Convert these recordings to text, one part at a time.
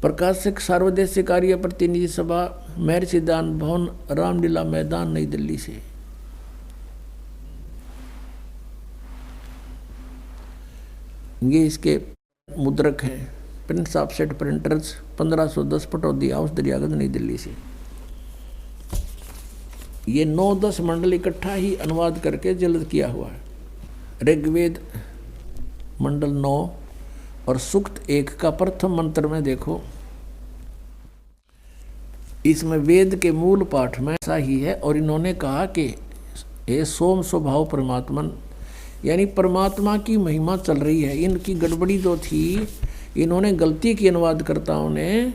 प्रकाशक सार्वदेशीय कार्य प्रतिनिधि सभा, महर्षि दान भवन, रामलीला मैदान, नई दिल्ली से। ये इसके मुद्रक हैं। Prince offset printers, 1510 Pataudi house, Daryaganj, नई दिल्ली से। ये 9-10 मंडल इकट्ठा ही अनुवाद करके जल्द किया हुआ है। ऋग्वेद मंडल 9 और सूक्त 1 का प्रथम मंत्र में देखो, इसमें वेद के मूल पाठ में ऐसा ही है। और इन्होंने कहा कि ये सोम स्वभाव परमात्मन, यानी परमात्मा की महिमा चल रही है। इनकी गड़बड़ी जो थी, इन्होंने गलती की अनुवादकर्ताओं ने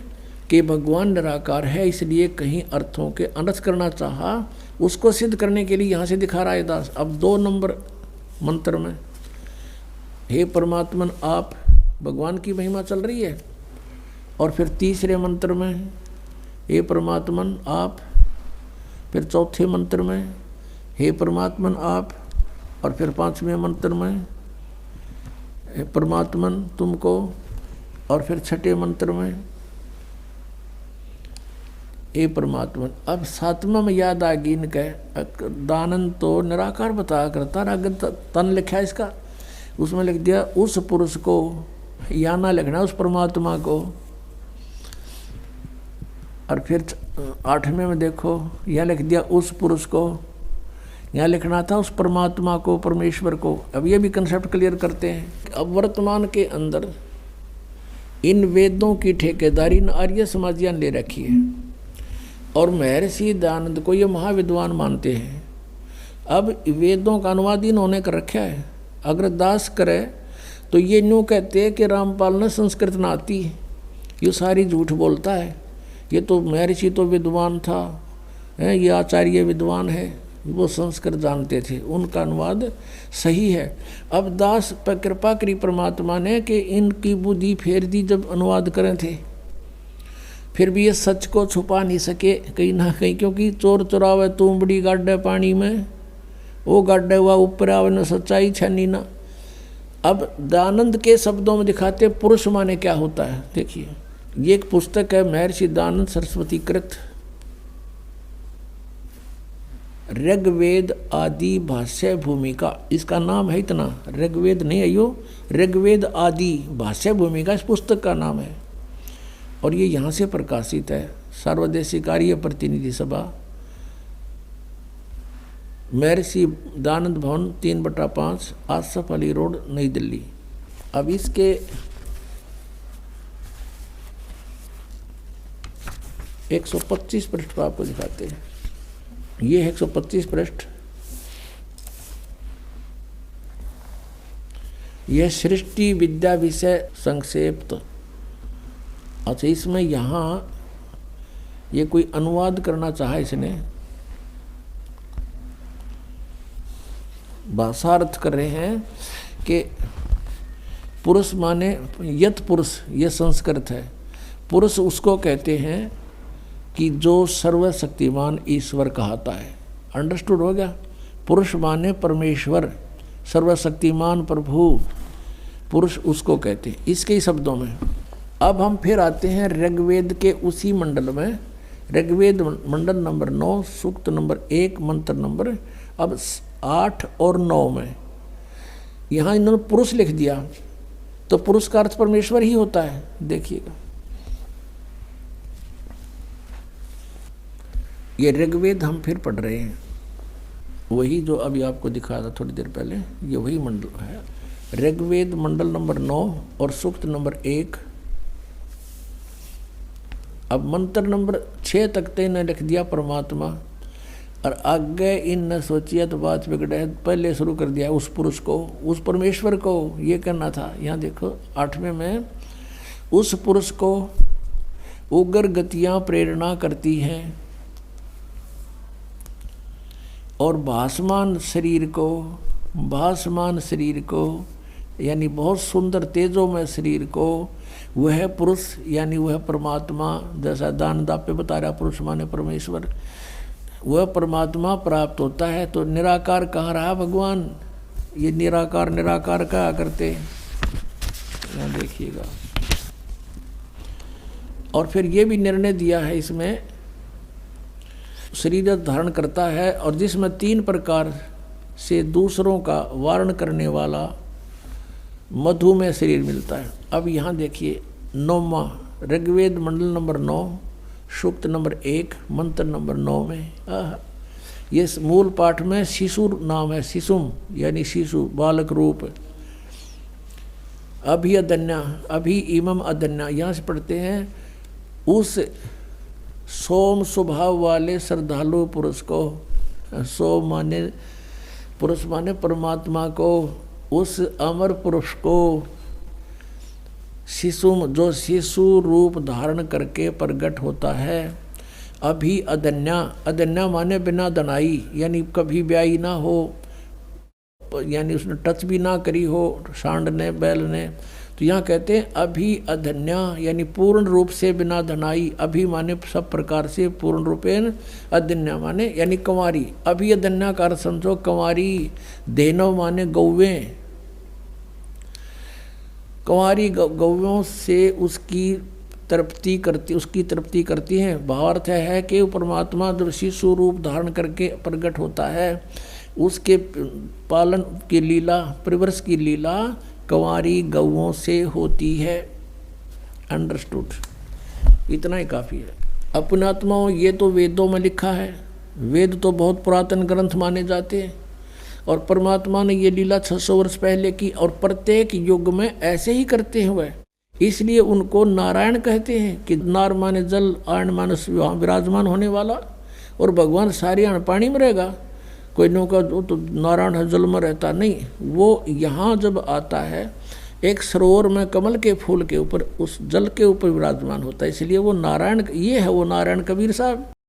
कि भगवान निराकार है, इसलिए कहीं अर्थों के अनर्थ करना चाहा। उसको सिद्ध करने के लिए यहाँ से दिखा रहा है दास। अब 2 नंबर मंत्र में हे परमात्मन आप, भगवान की महिमा चल रही है। और फिर तीसरे मंत्र में हे परमात्मन आप, फिर चौथे मंत्र में हे परमात्मन आप, और फिर 5वें मंत्र में हे परमात्मन तुमको, और फिर 6ठे मंत्र में हे परमात्मन। अब 7वां में याद आ गई इनके, दानन तो निराकार बताया करता, अगर तन लिखा है इसका, उसमें लिख दिया उस पुरुष को, या ना लिखना उस परमात्मा को। और फिर 8वें में देखो, यहाँ लिख दिया उस पुरुष को, यहाँ लिखना था उस परमात्मा को, परमेश्वर को। अब ये भी कंसेप्ट क्लियर करते हैं। अब वर्तमान के अंदर इन वेदों की ठेकेदारी न आर्य समाजियान ले रखी है और महर्षि दयानंद को ये महाविद्वान मानते हैं। अब वेदों का अनुवाद इन्होंने कर रखा है। अगर दास करे तो ये यूँ कहते हैं कि रामपाल ने संस्कृत ना आती, ये सारी झूठ बोलता है। ये तो महर्षि तो विद्वान था, ये आचार्य विद्वान है, वो संस्कृत जानते थे, उनका अनुवाद सही है। अब दास पर कृपा करी परमात्मा ने कि इनकी बुद्धि फेर दी जब अनुवाद करें थे। फिर भी ये सच को छुपा नहीं सके कहीं ना कहीं, क्योंकि चोर चुरावे तुमबड़ी गाड्डे पानी में, वो गाड्डे हुआ ऊपर आवे न सच्चाई छनी ना। अब दयानंद के शब्दों में दिखाते पुरुष माने क्या होता है। देखिए ये एक पुस्तक है महर्षि दयानंद सरस्वती कृत ऋग्वेद आदि भाष्य भूमिका, इसका नाम है इतना, ऋग्वेद नहीं है यो, ऋग्वेद आदि भाष्य भूमिका इस पुस्तक का नाम है। और ये यहाँ से प्रकाशित है। सार्वदेशीय कार्य प्रतिनिधि सभा, महर्षि दयानंद भवन, 3/5, आसफ अली रोड, नई दिल्ली। अब इसके 125 पृष्ठ पर आपको दिखाते हैं। ये 125 पृष्ठ, यह सृष्टि विद्या विषय संक्षेप। अच्छा, इसमें यहाँ ये कोई अनुवाद करना चाहा इसने, भाषार्थ कर रहे हैं कि पुरुष माने यत पुरुष, ये संस्कृत है। पुरुष उसको कहते हैं कि जो सर्वशक्तिमान ईश्वर कहता है। अंडरस्टूड हो गया। पुरुष माने परमेश्वर, सर्वशक्तिमान प्रभु, पुरुष उसको कहते हैं इसके ही शब्दों में। अब हम फिर आते हैं ऋग्वेद के उसी मंडल में, ऋग्वेद मंडल नंबर 9, सूक्त नंबर 1, मंत्र नंबर अब 8 और 9 में यहाँ इन्होंने पुरुष लिख दिया, तो पुरुष का अर्थ परमेश्वर ही होता है। देखिएगा ये ऋग्वेद हम फिर पढ़ रहे हैं, वही जो अभी आपको दिखाया था थोड़ी देर पहले, ये वही मंडल है। ऋग्वेद मंडल नंबर 9 और सूक्त नंबर 1। अब मंत्र नंबर 6 तक तो इन्हें लिख दिया परमात्मा, और आगे इन सोचिए तो बात बिगड़े, पहले शुरू कर दिया उस पुरुष को, उस परमेश्वर को ये करना था। यहाँ देखो 8वें में, उस पुरुष को उग्र गतियाँ प्रेरणा करती हैं और भासमान शरीर को यानी बहुत सुंदर तेजोमय शरीर को वह पुरुष यानी वह परमात्मा, जैसा दानदाप पे बता रहा पुरुष माने परमेश्वर, वह परमात्मा प्राप्त होता है। तो निराकार कहाँ रहा भगवान, ये निराकार कहा करते। यहाँ देखिएगा और फिर ये भी निर्णय दिया है इसमें, शरीर धारण करता है और जिसमें 3 प्रकार से दूसरों का वारण करने वाला मधुमेह शरीर मिलता है। अब यहाँ देखिए 9वां ऋग्वेद मंडल नंबर 9 सूक्त नंबर 1 मंत्र नंबर 9 में ये मूल पाठ में शिशु नाम है, शिशुम यानी शिशु बालक रूप। अभी अदन्या, अभी इमम अदन्या, यहाँ से पढ़ते हैं उस सोम स्वभाव वाले श्रद्धालु पुरुष को, सोम माने पुरुष माने परमात्मा को, उस अमर पुरुष को, शिशुम जो शिशु रूप धारण करके प्रकट होता है। अभी अदन्या, अदन्या माने बिना दनाई, यानी कभी ब्याई ना हो, यानी उसने टच भी ना करी हो सांड ने बैल ने, तो यहाँ कहते हैं अभी अधन्या यानी पूर्ण रूप से बिना धनाई। अभी माने सब प्रकार से, पूर्ण रूपेण, अधन्या माने यानी कंवारी। अभी अधन्या का अर्थ समझो कंवारी। देनव माने गौवें, कंवारी गौवों से उसकी तृप्ति करती हैं। भावार्थ है कि परमात्मा जब शिशु रूप धारण करके प्रकट होता है, उसके पालन की लीला, परिवर्ष की लीला कंवारी गौओं से होती है। अंडरस्टूड, इतना ही काफ़ी है। अपनात्माओं, ये तो वेदों में लिखा है, वेद तो बहुत पुरातन ग्रंथ माने जाते हैं, और परमात्मा ने ये लीला 600 वर्ष पहले की, और प्रत्येक युग में ऐसे ही करते हुए, इसलिए उनको नारायण कहते हैं कि नार माने जल, आयन माने वहाँ विराजमान होने वाला, और भगवान सारी आण पानी में रहेगा। कोई नौका तो नारायण है जल में रहता नहीं, वो यहाँ जब आता है एक सरोवर में कमल के फूल के ऊपर, उस जल के ऊपर विराजमान होता है, इसलिए वो नारायण, ये है वो नारायण कबीर साहब।